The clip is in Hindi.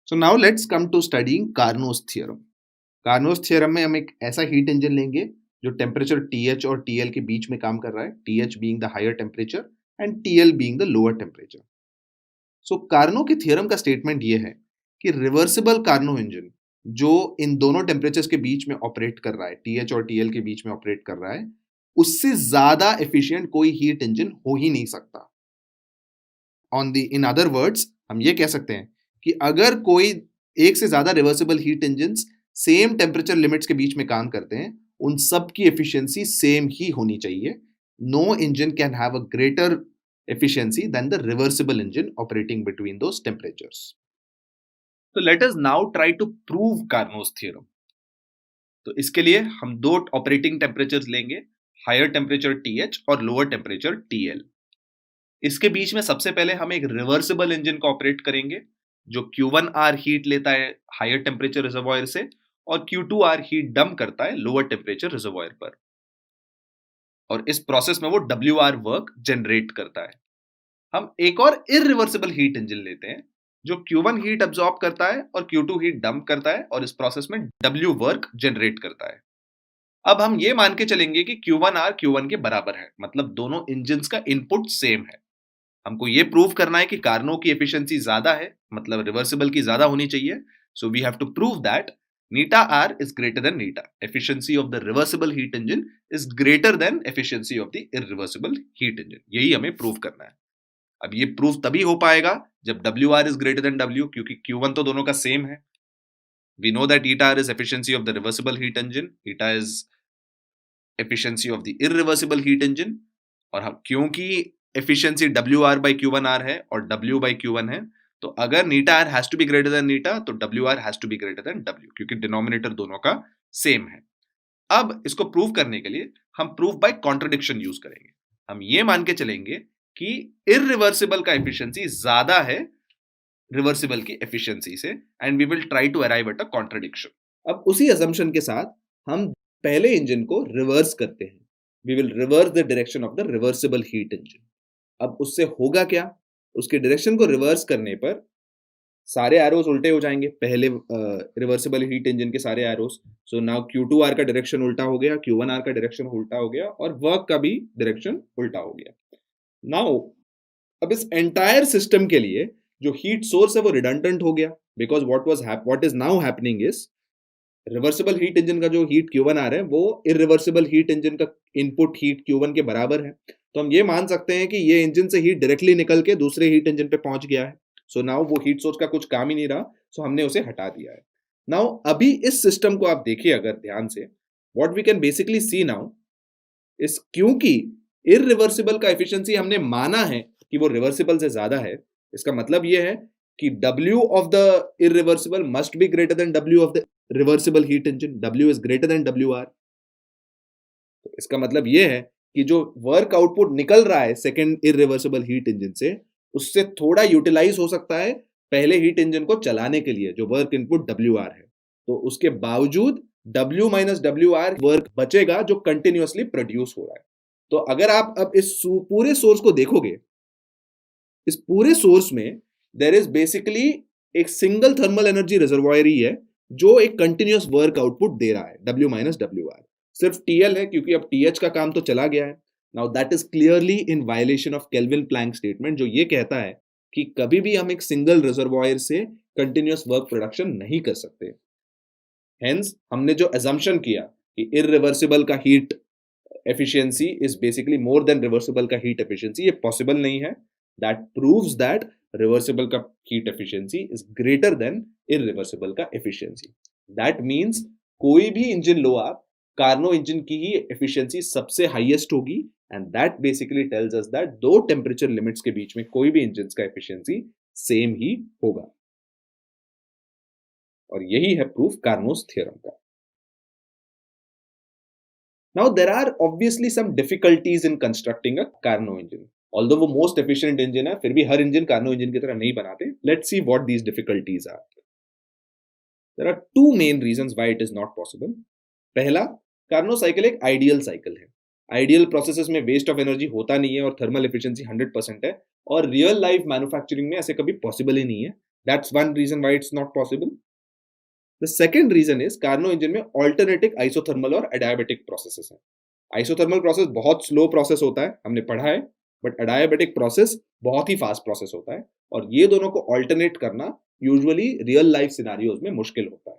So now let's come to studying Carnot's theorem. Carnot's theorem में हम एक ऐसा हीट इंजन लेंगे जो टेम्परेचर TH और TL के बीच में काम कर रहा है, TH being the higher temperature and TL being the lower temperature. So Carnot की थियरम का स्टेटमेंट ये है कि रिवर्सिबल कार्नो इंजन जो इन दोनों टेम्परेचर्स के बीच में ऑपरेट कर रहा है, TH और TL के बीच में ऑपरेट कर रहा है, उससे ज्यादा एफिशिएंट कोई हीट इंजन हो ही नहीं सकता. इन अदर वर्ड्स हम ये कह सकते हैं कि अगर कोई एक से ज्यादा reversible heat engine same temperature limits के बीच में काम करते हैं, उन सब की एफिशिएंसी सेम ही होनी चाहिए. No engine can have a greater efficiency than the reversible engine operating between those temperatures. So let us now try to prove Carnot's theorem. तो इसके लिए हम दो ऑपरेटिंग टेम्परेचर्स लेंगे, हायर टेम्परेचर TH और लोअर टेम्परेचर TL. इसके बीच में सबसे पहले हम एक रिवर्सिबल इंजन को ऑपरेट करेंगे जो Q1R हीट लेता है हायर टेम्परेचर रिजर्वॉयर से और Q2R हीट डंप करता है लोअर टेम्परेचर रिजर्वॉयर पर, और इस प्रोसेस में वो WR वर्क जनरेट करता है. हम एक और इररिवर्सिबल हीट इंजन लेते हैं जो Q1 हीट अब्सॉर्ब करता है और Q2 हीट डंप करता है और इस प्रोसेस में W वर्क जनरेट करता है. अब हम ये मान के चलेंगे कि Q1R Q1 के बराबर है, मतलब दोनों इंजन्स का इनपुट सेम है. हमको ये प्रूव करना है कि कार्नो की एफिशिएंसी ज्यादा है, मतलब रिवर्सिबल की ज्यादा होनी चाहिए. So we have to prove that eta R is greater than eta. Efficiency of the reversible heat engine is greater than efficiency of the irreversible heat engine. यही हमें प्रूव करना है. अब ये प्रूफ तभी हो पाएगा जब WR is greater than W, क्योंकि Q1 तो दोनों का सेम है. We know that eta R is efficiency of the reversible heat engine, eta is efficiency of the irreversible heat engine. और हम क्योंकि एफिशिएंसी WR by Q1R है और W by Q1 है, तो अगर नीटा R has to be greater than नीटा तो WR has to be greater than W, क्योंकि डिनोमिनेटर दोनों का सेम है. अब इसको प्रूव करने के लिए हम प्रूफ बाय कॉन्ट्रडिक्शन यूज करेंगे. हम ये मान के चलेंगे कि इररिवर्सिबल का एफिशिएंसी ज्यादा है रिवर्सिबल की एफिशिएंसी से, and we will try to arrive at a contradiction. अब उसी असम्पशन के साथ हम पहले इंजन को रिवर्स करते हैं. We will reverse the direction of the reversible heat engine. अब उससे होगा क्या? उसके डायरेक्शन को रिवर्स करने पर सारे एरोस उल्टे हो जाएंगे, पहले रिवर्सिबल हीट इंजन के सारे एरोस. सो नाउ Q2R का डायरेक्शन उल्टा हो गया, Q1R का डायरेक्शन उल्टा हो गया और वर्क का भी डायरेक्शन उल्टा हो गया. नाउ अब इस एंटायर सिस्टम के लिए जो हीट सोर्स है वो रिडंडेंट हो गया, because what is now happening is reversible heat engine का जो हीट Q1 आ रहा है वो इररिवर्सिबल हीट इंजन का इनपुट हीट Q1 के बराबर है. तो हम ये मान सकते हैं कि ये इंजन से हीट डायरेक्टली निकल के दूसरे हीट इंजन पे पहुंच गया है. सो नाउ वो हीट सोर्स का कुछ काम ही नहीं रहा, सो हमने उसे हटा दिया है. नाउ अभी इस सिस्टम को आप देखिए अगर ध्यान से, what we can basically see now is, क्योंकि इररिवर्सिबल का एफिशिएंसी हमने माना है कि वो रिवर्सिबल से ज्यादा है, इसका मतलब ये है कि W of the irreversible must be greater than W of the reversible heat engine. W is greater than WR. तो इसका मतलब ये है कि जो वर्क आउटपुट निकल रहा है सेकेंड इररिवर्सिबल हीट इंजन से, उससे थोड़ा यूटिलाइज हो सकता है पहले हीट इंजन को चलाने के लिए जो वर्क इनपुट WR है. तो उसके बावजूद W माइनस WR वर्क बचेगा जो कंटिन्यूअसली प्रोड्यूस हो रहा है. तो अगर आप अब इस पूरे सोर्स को देखोगे, इस पूरे सोर्स में देयर इज बेसिकली एक सिंगल थर्मल एनर्जी रिजर्वॉयर ही है जो एक कंटिन्यूअस वर्क आउटपुट दे रहा है, W माइनस WR. सिर्फ TL है क्योंकि अब TH का काम तो चला गया है. Now that is clearly in violation of Kelvin Planck statement, जो ये कहता है कि कभी भी हम एक सिंगल रिजर्वॉयर से कंटिन्यूअस वर्क प्रोडक्शन नहीं कर सकते. हेंस हमने जो assumption किया कि इररिवर्सिबल का heat efficiency is basically more than reversible का heat efficiency, ये possible नहीं है. That proves that reversible का heat efficiency is greater than irreversible का efficiency. That means कोई भी इंजन लो आप, कार्नो इंजन की ही efficiency सबसे highest होगी, and that basically tells us that दो temperature limits के बीच में कोई भी इंजन का efficiency same ही होगा. और यही है proof कार्नोस थ्योरम का. Now there are obviously some difficulties in constructing a Carnot engine. Although वो most efficient engine है, फिर भी हर इंजन कार्नो इंजन की तरह नहीं बनाते. Let's see what these difficulties are. There are two main reasons why it is not possible. पहला, कार्नो साइकिल एक आइडियल साइकिल है. आइडियल प्रोसेसेस में वेस्ट ऑफ एनर्जी होता नहीं है और थर्मल एफिशिएंसी 100% है, और रियल लाइफ मैन्युफैक्चरिंग में ऐसे कभी पॉसिबल ही नहीं है. That's one reason why it's not possible. The second reason is Carnot engine में ऑल्टरनेटिक आइसोथर्मल और एडियाबेटिक प्रोसेसेस हैं. आइसोथर्मल प्रोसेस बहुत स्लो प्रोसेस होता है, हमने पढ़ा है, बट एडियाबेटिक प्रोसेस बहुत ही फास्ट प्रोसेस होता है, और ये दोनों को ऑल्टरनेट करना यूजुअली रियल लाइफ सिनेरियोज में मुश्किल होता है.